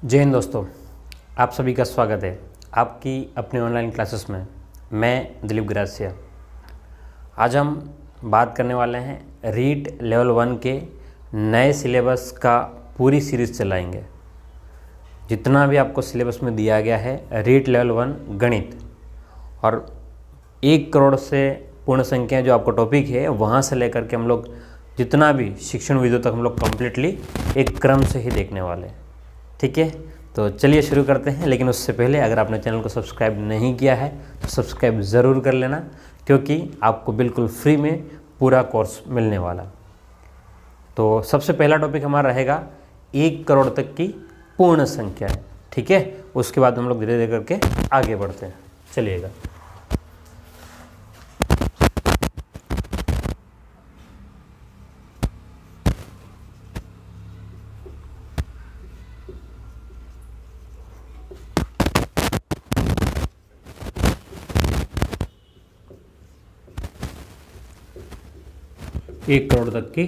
जय हिंद दोस्तों, आप सभी का स्वागत है आपकी अपने ऑनलाइन क्लासेस में। मैं दिलीप गिरासिया। आज हम बात करने वाले हैं रीट लेवल 1 के नए सिलेबस का पूरी सीरीज़ चलाएंगे। जितना भी आपको सिलेबस में दिया गया है रीट लेवल 1 गणित और 1 करोड़ से पूर्ण संख्या जो आपको टॉपिक है वहाँ से लेकर के हम लोग जितना भी शिक्षण वीडियो तक हम लोग कम्प्लीटली एक क्रम से ही देखने वाले हैं। ठीक है, तो चलिए शुरू करते हैं। लेकिन उससे पहले अगर आपने चैनल को सब्सक्राइब नहीं किया है तो सब्सक्राइब ज़रूर कर लेना, क्योंकि आपको बिल्कुल फ्री में पूरा कोर्स मिलने वाला। तो सबसे पहला टॉपिक हमारा रहेगा 1 करोड़ तक की पूर्ण संख्या है। ठीक है, उसके बाद हम लोग धीरे धीरे करके आगे बढ़ते हैं। चलिएगा, एक करोड़ तक की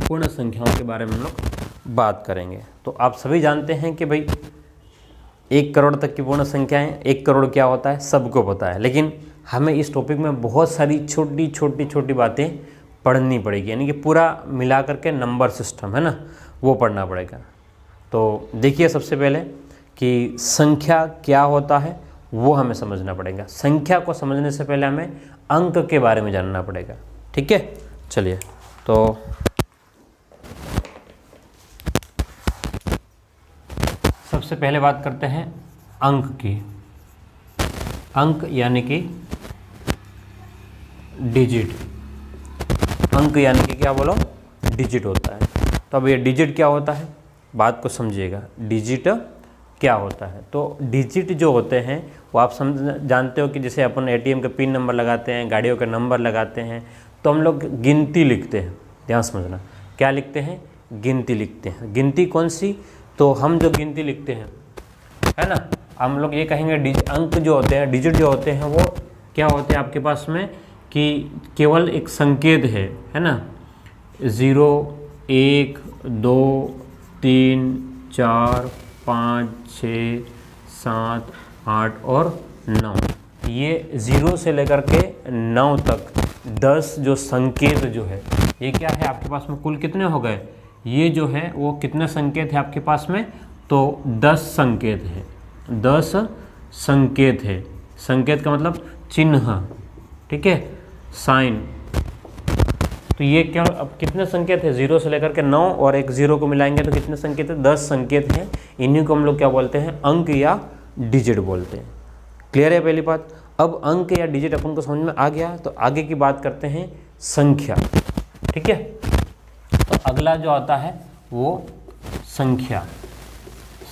पूर्ण संख्याओं के बारे में हम लोग बात करेंगे। तो आप सभी जानते हैं कि भाई 1 करोड़ तक की पूर्ण संख्याएं, 1 करोड़ क्या होता है सबको पता है, लेकिन हमें इस टॉपिक में बहुत सारी छोटी छोटी छोटी बातें पढ़नी पड़ेगी, यानी कि पूरा मिला करके नंबर सिस्टम है ना, वो पढ़ना पड़ेगा। तो देखिए, सबसे पहले कि संख्या क्या होता है वो हमें समझना पड़ेगा। संख्या को समझने से पहले हमें अंक के बारे में जानना पड़ेगा। ठीक है, चलिए तो सबसे पहले बात करते हैं अंक की। अंक यानी कि डिजिट। अंक यानी कि क्या बोलो, डिजिट होता है। तो अब ये डिजिट क्या होता है, बात को समझिएगा। डिजिट क्या होता है, तो डिजिट जो होते हैं वो आप जानते हो कि जैसे अपन एटीएम के पिन नंबर लगाते हैं, गाड़ियों के नंबर लगाते हैं, तो हम लोग गिनती लिखते हैं। ध्यान समझना, क्या लिखते हैं, गिनती लिखते हैं। गिनती कौन सी, तो हम जो गिनती लिखते हैं है ना, हम लोग ये कहेंगे अंक जो होते हैं, डिजिट जो होते हैं वो क्या होते हैं आपके पास में, कि केवल एक संकेत है ना। 0 1 2 3 4 5 6 7 8 और 9, ये 0 से लेकर के 9 तक 10 जो संकेत जो है, ये क्या है आपके पास में, कुल कितने हो गए, ये जो है वो कितने संकेत है आपके पास में, तो 10 संकेत है। 10 संकेत है। संकेत का मतलब चिन्ह, ठीक है, साइन। तो ये क्या, अब कितने संकेत है, 0 से लेकर के 9 और एक 0 को मिलाएंगे तो कितने संकेत है, 10 संकेत हैं। इन्हीं को हम लोग क्या बोलते हैं, अंक या डिजिट बोलते हैं। क्लियर है पहली बात। अब अंक या डिजिट अपन को समझ में आ गया, तो आगे की बात करते हैं संख्या। ठीक है, तो अगला जो आता है वो संख्या।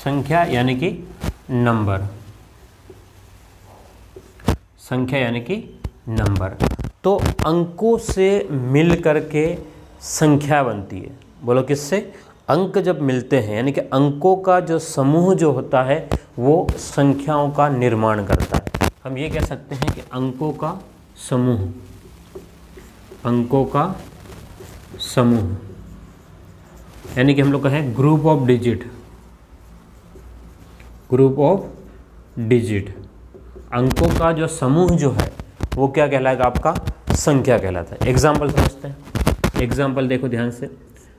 संख्या यानी कि नंबर। संख्या यानी कि नंबर। तो अंकों से मिल करके संख्या बनती है। बोलो किससे, अंक जब मिलते हैं, यानी कि अंकों का जो समूह जो होता है वो संख्याओं का निर्माण करता है। हम ये कह सकते हैं कि अंकों का समूह, अंकों का समूह, यानी कि हम लोग कहें group of digit. Group of digit, अंकों का जो समूह जो है वो क्या कहलाएगा, आपका संख्या कहलाता है। एग्जाम्पल समझते हैं। एग्जाम्पल देखो ध्यान से।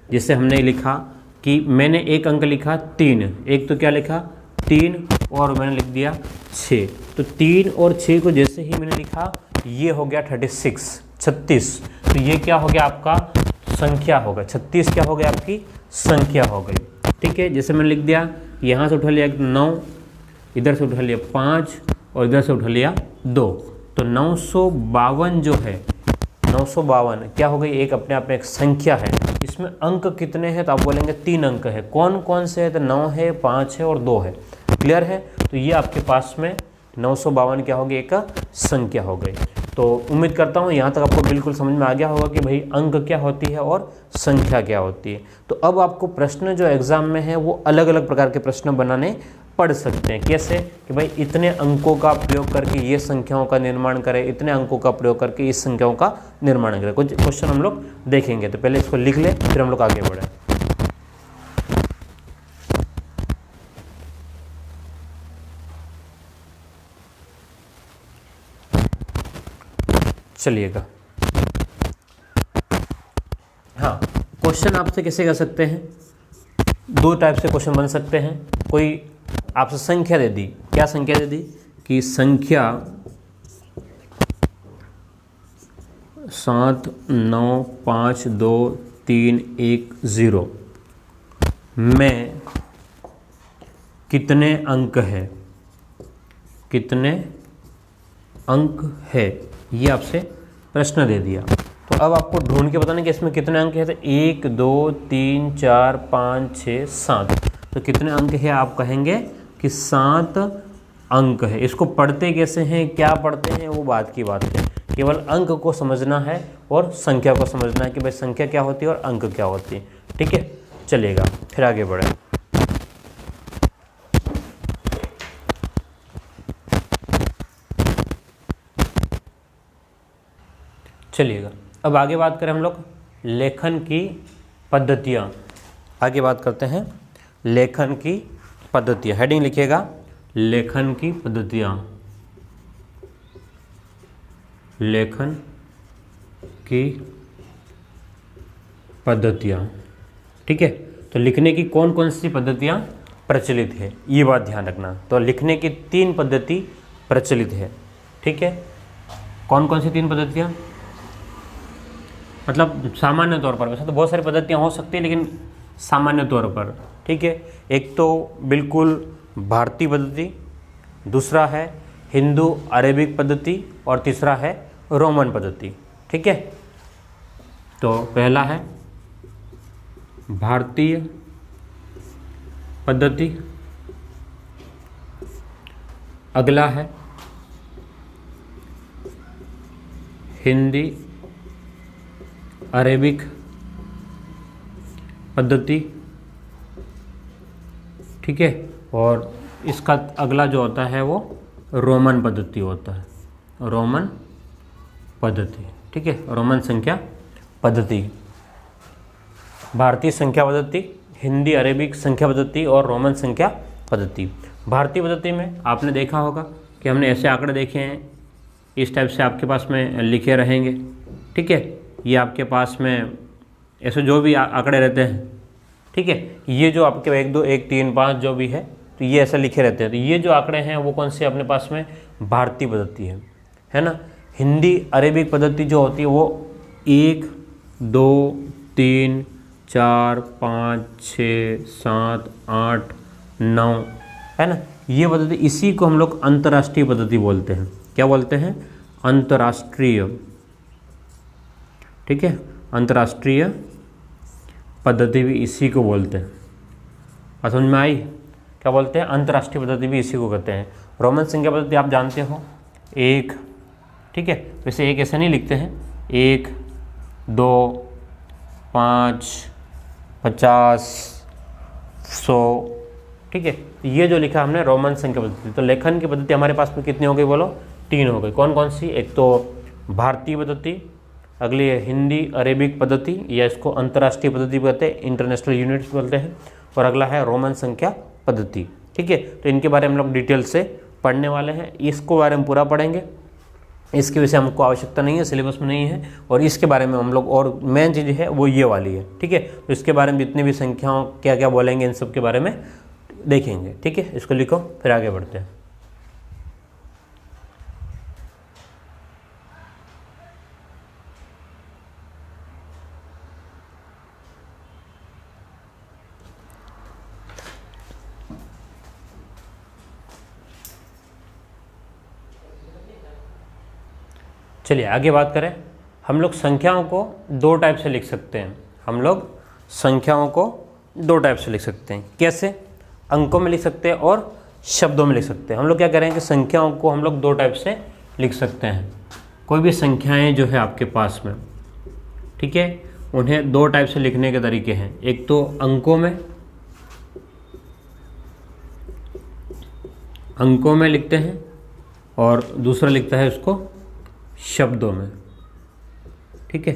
जैसे हमने लिखा कि मैंने एक अंक लिखा 3, एक तो क्या लिखा 3 और मैंने लिख दिया 6, तो 3 और 6 को जैसे ही मैंने लिखा ये हो गया 36। तो ये क्या हो गया, आपका संख्या हो गया। 36 क्या हो गया, आपकी संख्या हो गई। ठीक है, जैसे मैंने लिख दिया, यहाँ से उठा लिया 9, इधर से उठा लिया 5 और इधर से उठा लिया 2, तो 952 जो है, 952 क्या हो गई, एक अपने आप में एक संख्या है। इसमें अंक कितने हैं, तो आप बोलेंगे 3 अंक है। कौन कौन से है, तो 9 है, 5 है और 2 है। क्लियर है, तो ये आपके पास में 952 क्या हो गई, एक संख्या हो गई। तो उम्मीद करता हूँ यहाँ तक आपको बिल्कुल समझ में आ गया होगा कि भाई अंक क्या होती है और संख्या क्या होती है। तो अब आपको प्रश्न जो एग्जाम में है वो अलग अलग प्रकार के प्रश्न बनाने पढ़ सकते हैं। कैसे, कि भाई इतने अंकों का प्रयोग करके ये संख्याओं का निर्माण करें, इतने अंकों का प्रयोग करके इस संख्याओं का निर्माण करें। कुछ क्वेश्चन हम लोग देखेंगे, तो पहले इसको लिख ले फिर हम लोग आगे बढ़ें। चलिएगा, हाँ क्वेश्चन आपसे कैसे कर सकते हैं, दो टाइप से क्वेश्चन बन सकते हैं। कोई आपसे संख्या दे दी, क्या संख्या दे दी कि संख्या 7 9 5 2 3 1 0 में कितने अंक है, कितने अंक है, ये आपसे प्रश्न दे दिया। तो अब आपको ढूंढ के बताना कि इसमें कितने अंक है। तो 1 2 3 4 5 6 7, तो कितने अंक है आप कहेंगे कि 7 अंक है। इसको पढ़ते कैसे हैं, क्या पढ़ते हैं, वो बात की बात है। केवल अंक को समझना है और संख्या को समझना है कि भाई संख्या क्या होती है और अंक क्या होती है। ठीक है, चलिएगा फिर आगे बढ़े। चलिएगा अब आगे बात करें हम लोग लेखन की पद्धतियाँ। आगे बात करते हैं लेखन की पद्धतियाँ। हेडिंग लिखिएगा लेखन की पद्धतियाँ, लेखन की पद्धतियाँ। ठीक है, तो लिखने की कौन कौन सी पद्धतियाँ प्रचलित है, ये बात ध्यान रखना। तो लिखने की 3 पद्धति प्रचलित है। ठीक है, कौन कौन सी 3 पद्धतियाँ, मतलब सामान्य तौर पर, वैसे तो बहुत सारी पद्धतियाँ हो सकती हैं लेकिन सामान्य तौर पर। ठीक है, एक तो बिल्कुल भारतीय पद्धति, दूसरा है हिंदू अरेबिक पद्धति और तीसरा है रोमन पद्धति। ठीक है, तो पहला है भारतीय पद्धति, अगला है हिंदी अरेबिक पद्धति। ठीक है, और इसका अगला जो होता है वो रोमन पद्धति होता है, रोमन पद्धति। ठीक है, रोमन संख्या पद्धति, भारतीय संख्या पद्धति, हिंदी अरेबिक संख्या पद्धति और रोमन संख्या पद्धति। भारतीय पद्धति में आपने देखा होगा कि हमने ऐसे आंकड़े देखे हैं, इस टाइप से आपके पास में लिखे रहेंगे। ठीक है, ये आपके पास में ऐसे जो भी आंकड़े रहते हैं। ठीक है, ये जो आपके 1 2 1 3 5 जो भी है, तो ये ऐसे लिखे रहते हैं। तो ये जो आंकड़े हैं वो कौन से अपने पास में भारतीय पद्धति है ना। हिंदी अरेबिक पद्धति जो होती है वो 1 2 3 4 5 6 7 8 9 है ना, ये पद्धति, इसी को हम लोग अंतर्राष्ट्रीय पद्धति बोलते हैं। क्या बोलते हैं, अंतर्राष्ट्रीय। ठीक है, अंतर्राष्ट्रीय पद्धति भी इसी को बोलते हैं। और समझ में आई, क्या बोलते हैं, अंतर्राष्ट्रीय पद्धति भी इसी को कहते हैं। रोमन संख्या पद्धति आप जानते हो 1, ठीक है, वैसे 1 ऐसे नहीं लिखते हैं, 1 2 5 50 100। ठीक है, ये जो लिखा हमने रोमन संख्या पद्धति। तो लेखन की पद्धति हमारे पास में कितनी हो गई बोलो, 3 हो गई। कौन कौन सी, एक तो भारतीय पद्धति, अगली है हिंदी अरेबिक पद्धति या इसको अंतर्राष्ट्रीय पद्धति कहते हैं, इंटरनेशनल यूनिट्स बोलते हैं, और अगला है रोमन संख्या पद्धति। ठीक है, तो इनके बारे में हम लोग डिटेल से पढ़ने वाले हैं। इसको बारे में पूरा पढ़ेंगे, इसके विषय हमको आवश्यकता नहीं है, सिलेबस में नहीं है, और इसके बारे में हम लोग, और मेन चीज़ है वो ये वाली है। ठीक है, तो इसके बारे में जितनी भी संख्याओं क्या क्या बोलेंगे इन सब के बारे में देखेंगे। ठीक है, इसको लिखो फिर आगे बढ़ते हैं। चलिए आगे बात करें। हम लोग संख्याओं को 2 टाइप से लिख सकते हैं। हम लोग संख्याओं को 2 टाइप से लिख सकते हैं। कैसे, अंकों में लिख सकते हैं और शब्दों में लिख सकते हैं। हम लोग क्या करें कि संख्याओं को हम लोग 2 टाइप से लिख सकते हैं। कोई भी संख्याएं जो है आपके पास में, ठीक है, उन्हें 2 टाइप से लिखने के तरीके हैं। एक तो अंकों में लिखते हैं, और दूसरा लिखता है उसको शब्दों में। ठीक है,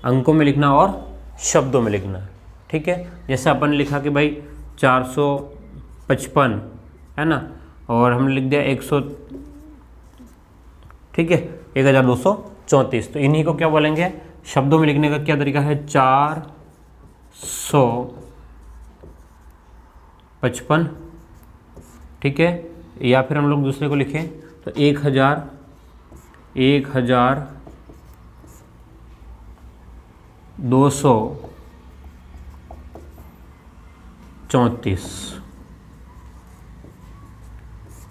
अंकों में लिखना और शब्दों में लिखना। ठीक है, जैसे अपन ने लिखा कि भाई 455 है ना, और हमने लिख दिया 100, ठीक है, 1224 34। तो इन्हीं को क्या बोलेंगे, शब्दों में लिखने का क्या तरीका है, 455, ठीक है। या फिर हम लोग दूसरे को लिखें तो 1234,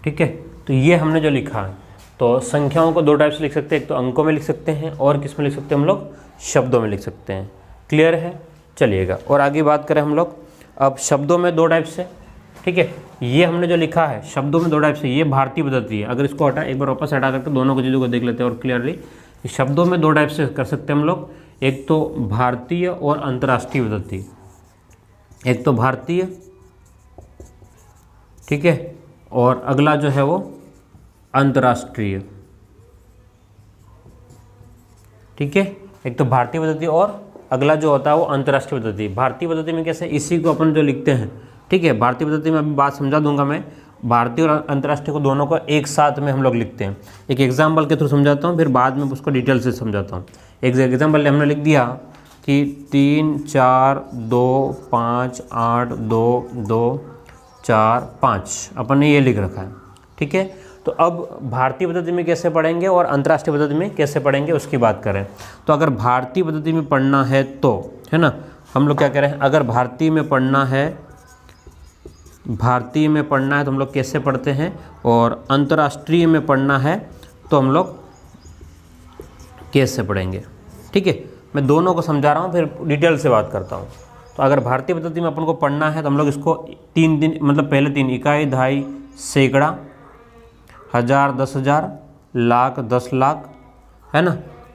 ठीक है। तो ये हमने जो लिखा है, तो संख्याओं को दो टाइप से लिख सकते हैं, एक तो अंकों में लिख सकते हैं और किस में लिख सकते हैं हम लोग, शब्दों में लिख सकते हैं। क्लियर है, चलिएगा और आगे बात करें हम लोग अब शब्दों में दो टाइप से, ठीक है। ये हमने जो लिखा है शब्दों में दो टाइप से, ये भारतीय पद्धति है। अगर इसको हटा एक बार वापस हटा करके दोनों को चीज़ों को देख लेते हैं और क्लियरली, शब्दों में दो टाइप से कर सकते हैं हम लोग, एक तो भारतीय और अंतर्राष्ट्रीय पद्धति। एक तो भारतीय, ठीक है, और अगला जो है वो अंतर्राष्ट्रीय, ठीक है। एक तो भारतीय पद्धति और अगला जो होता है वो अंतर्राष्ट्रीय पद्धति। भारतीय पद्धति में कैसे, इसी को अपन जो लिखते हैं, ठीक है। भारतीय पद्धति में अभी बात समझा दूंगा मैं, भारतीय और अंतर्राष्ट्रीय को दोनों को एक साथ में हम लोग लिखते हैं। एक एग्जाम्पल के थ्रू समझाता हूँ, फिर बाद में उसको डिटेल से समझाता हूँ। एक एग्जाम्पल हमने लिख दिया कि 3 4 2 5 8 2 2 4 5, अपन ने ये लिख रखा है, ठीक है। तो अब भारतीय पद्धति में कैसे पढ़ेंगे और अंतर्राष्ट्रीय पद्धति में कैसे पढ़ेंगे उसकी बात करें। तो अगर भारतीय पद्धति में पढ़ना है तो, है ना, हम लोग क्या करें, अगर भारतीय में पढ़ना है तो हम लोग कैसे पढ़ते हैं, और अंतर्राष्ट्रीय में पढ़ना है तो हम लोग कैसे पढ़ेंगे, ठीक है। मैं दोनों को समझा रहा हूँ, फिर डिटेल से बात करता हूँ। तो अगर भारतीय पद्धति में अपन को पढ़ना है तो हम लोग इसको 3 दिन, मतलब पहले 3 इकाई, दहाई, सैकड़ा, हज़ार, 10,000, लाख, 10 लाख, है ना,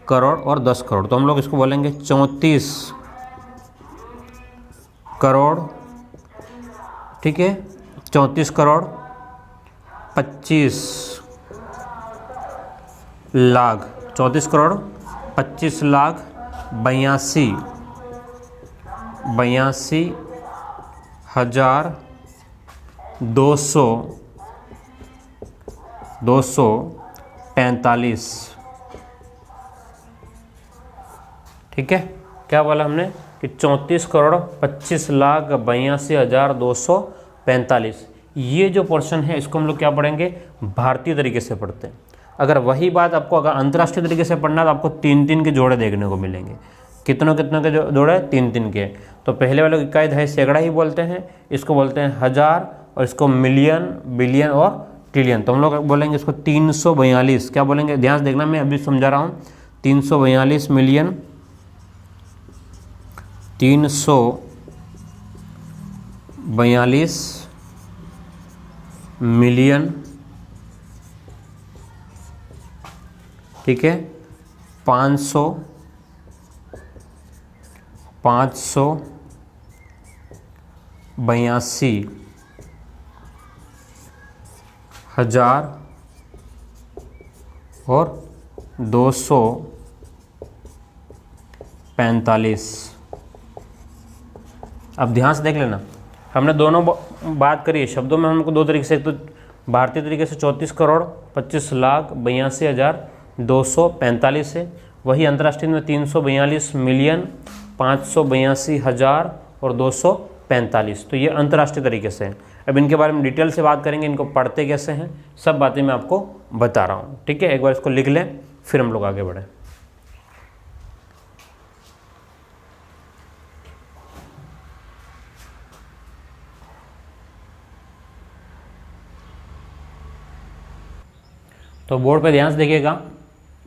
करोड़ और 10 करोड़। तो हम लोग इसको बोलेंगे 34 करोड़, ठीक है, 34 करोड़ 25 लाख, 34 करोड़ 25 लाख 82,245, ठीक है। क्या बोला हमने कि 34 करोड़ 25 लाख 82,245, ये जो पोर्शन है इसको हम लोग क्या पढ़ेंगे, भारतीय तरीके से पढ़ते हैं। अगर वही बात आपको अगर अंतर्राष्ट्रीय तरीके से पढ़ना है तो आपको 3-3 के जोड़े देखने को मिलेंगे। कितनों के जोड़े, 3-3 के। तो पहले वाले को इकाई, दहाई, सैकड़ा ही बोलते हैं, इसको बोलते हैं हज़ार, और इसको मिलियन, बिलियन और ट्रिलियन। तो हम लोग बोलेंगे इसको 342, क्या बोलेंगे, ध्यान से देखना, मैं अभी समझा रहा हूँ। 342 मिलियन, 342 मिलियन, ठीक है, 582 हज़ार और 245। अब ध्यान से देख लेना, हमने दोनों बात करी है शब्दों में, हमको दो तरीके से, एक तो भारतीय तरीके से 34 करोड़ 25 लाख 82,245 है, वही अंतर्राष्ट्रीय में 342 मिलियन 582 हज़ार और 245। तो ये अंतर्राष्ट्रीय तरीके से है। अब इनके बारे में डिटेल से बात करेंगे, इनको पढ़ते कैसे हैं, सब बातें मैं आपको बता रहा हूँ, ठीक है। एक बार इसको लिख लें, फिर हम लोग आगे बढ़ें। तो बोर्ड पे ध्यान से देखिएगा,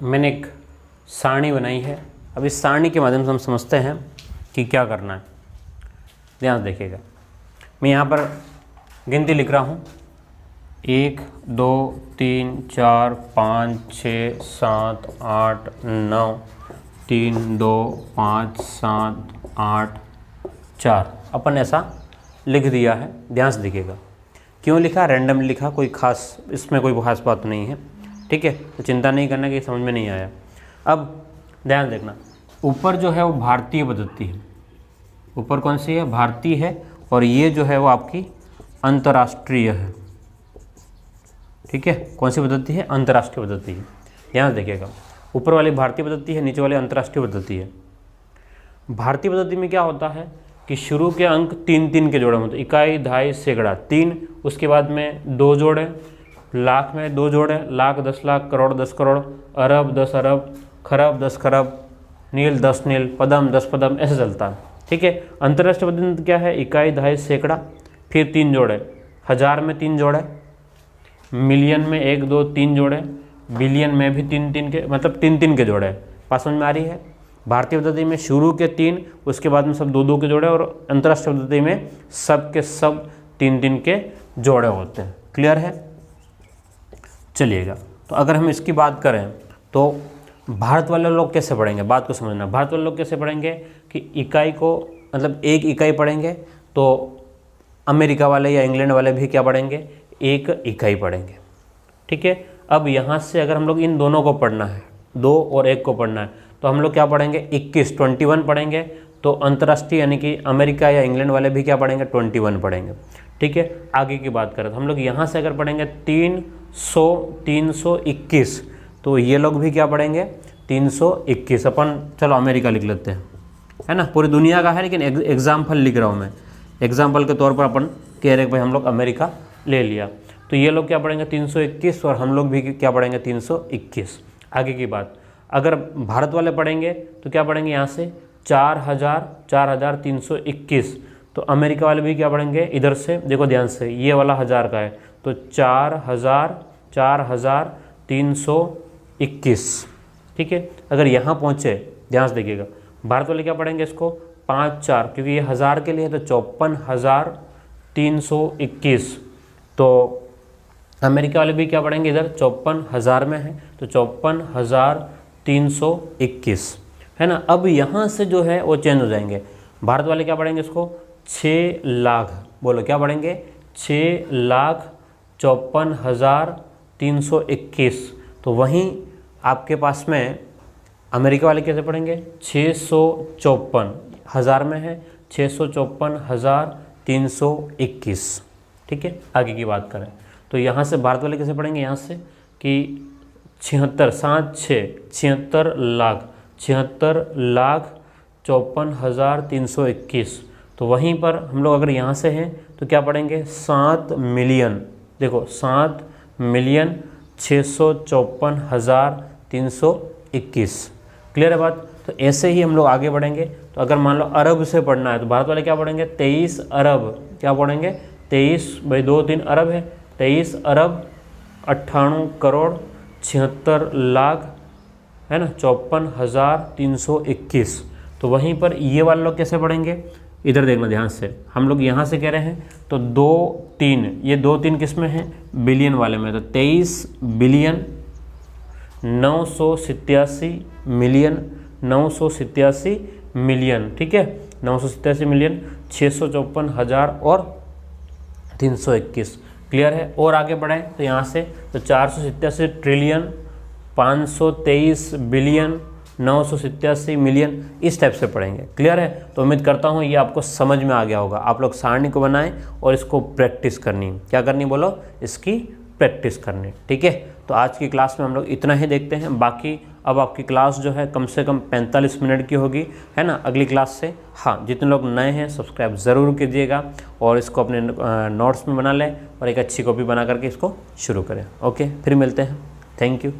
मैंने एक सारणी बनाई है। अब इस सारणी के माध्यम से हम समझते हैं कि क्या करना है। ध्यान से देखिएगा, मैं यहाँ पर गिनती लिख रहा हूँ, 1 2 3 4 5 6 7 8 9 3 2 5 7 8 4, अपन ऐसा लिख दिया है। ध्यान से देखिएगा, क्यों लिखा, रैंडम लिखा, कोई खास इसमें कोई खास बात नहीं है, ठीक है। तो चिंता नहीं करना कि समझ में नहीं आया। अब ध्यान देखना, ऊपर जो है वो भारतीय पद्धति है, ऊपर कौन सी है, भारतीय है, और ये जो है वो आपकी अंतर्राष्ट्रीय है, ठीक है। कौन सी पद्धति है, अंतर्राष्ट्रीय पद्धति है। ध्यान देखिएगा, ऊपर वाली भारतीय पद्धति है, नीचे वाली अंतर्राष्ट्रीय पद्धति है। भारतीय पद्धति में क्या होता है कि शुरू के अंक 3-3 के जोड़े होते हैं, इकाई, दहाई, सैकड़ा 3, उसके बाद में 2 जोड़े, लाख में 2 जोड़े, लाख 10 लाख, करोड़ 10 करोड़, अरब 10 अरब, खरब 10 खरब, नील 10 नील, पदम 10 पदम, ऐसे चलता है। ठीक है। अंतर्राष्ट्रीय पद्धति क्या है, इकाई, दहाई, सैकड़ा, फिर 3 जोड़े, हज़ार में 3 जोड़े, मिलियन में 1 2 3 जोड़े, बिलियन में भी 3-3 के, मतलब 3-3 के जोड़े। बात समझ में आ रही है। भारतीय पद्धति में शुरू के 3, उसके बाद में सब 2-2 के जोड़े, और अंतर्राष्ट्रीय पद्धति में सब के सब 3-3 के जोड़े होते हैं। क्लियर है। चलिएगा, तो अगर हम इसकी बात करें तो भारत वाले लोग कैसे पढ़ेंगे, बात को समझना। भारत वाले लोग कैसे पढ़ेंगे कि इकाई को, मतलब 1 इकाई पढ़ेंगे, तो अमेरिका वाले या इंग्लैंड वाले भी क्या पढ़ेंगे, 1 इकाई पढ़ेंगे। ठीक है। अब यहाँ से अगर हम लोग इन दोनों को पढ़ना है, 2 और 1 को पढ़ना है, तो हम लोग क्या पढ़ेंगे, 21 पढ़ेंगे। तो अंतर्राष्ट्रीय यानी कि अमेरिका या इंग्लैंड वाले भी क्या पढ़ेंगे, 21 पढ़ेंगे। ठीक है। आगे की बात करें तो हम लोग यहाँ से अगर पढ़ेंगे 321, तो ये लोग भी क्या पढ़ेंगे, 321। अपन चलो अमेरिका लिख लेते हैं, है ना, पूरी दुनिया का है, लेकिन एग्जाम्पल लिख रहा हूँ मैं, एग्जाम्पल के तौर पर अपन कह रहे हैं भाई हम लोग अमेरिका ले लिया। तो ये लोग क्या पढ़ेंगे 321, और हम लोग भी क्या पढ़ेंगे 321। आगे की बात, अगर भारत वाले पढ़ेंगे तो क्या पढ़ेंगे, यहाँ से 4321। तो अमेरिका वाले भी क्या पढ़ेंगे, इधर से देखो ध्यान से, ये वाला 1000 का है, तो 4321। ठीक है। अगर यहाँ पहुँचे, ध्यान से देखिएगा, भारत वाले क्या पढ़ेंगे इसको 5-4, क्योंकि ये 1000 के लिए, तो 54,321। तो अमेरिका वाले भी क्या पढ़ेंगे, इधर 54,000 में है, तो 54,321, है ना। अब यहाँ से जो है वो चेंज हो जाएंगे। भारत वाले क्या पढ़ेंगे इसको 6 लाख, बोलो क्या पढ़ेंगे, 6,54,321। तो वहीं आपके पास में अमेरिका वाले कैसे पढ़ेंगे, 654, 1000 में है, 654,321। ठीक है। आगे की बात करें तो यहाँ से भारत वाले कैसे पढ़ेंगे, यहाँ से कि 76,54,54,54,321। तो वहीं पर हम लोग अगर यहाँ से हैं तो क्या पढ़ेंगे 7 मिलियन, देखो 7,654,321। क्लियर है बात। तो ऐसे ही हम लोग आगे बढ़ेंगे। तो अगर मान लो अरब से पढ़ना है तो भारत वाले क्या पढ़ेंगे 23 अरब, क्या पढ़ेंगे 23 भाई 2-3 अरब है, 23 अरब 98 करोड़ 76 लाख, है ना, 54,321। तो वहीं पर ये वाले लोग कैसे पढ़ेंगे, इधर देखना ध्यान से, हम लोग यहाँ से कह रहे हैं तो 2-3, ये 2-3 किस में है, बिलियन वाले में, तो 23 बिलियन 987 मिलियन 987 मिलियन। ठीक है। 987 मिलियन 654,000 और 321। क्लियर है। और आगे बढ़ें तो यहाँ से तो 487 ट्रिलियन 523 बिलियन 987 मिलियन, इस टाइप से पढ़ेंगे। क्लियर है। तो उम्मीद करता हूँ ये आपको समझ में आ गया होगा। आप लोग सारणी को बनाएं और इसको प्रैक्टिस करनी, क्या करनी बोलो, इसकी प्रैक्टिस करनी। ठीक है। तो आज की क्लास में हम लोग इतना ही देखते हैं। बाकी अब आपकी क्लास जो है कम से कम 45 मिनट की होगी, है ना, अगली क्लास से। हाँ, जितने लोग नए हैं सब्सक्राइब ज़रूर कीजिएगा और इसको अपने नोट्स में बना लें और एक अच्छी कॉपी बना करके इसको शुरू करें। ओके, फिर मिलते हैं। Thank you.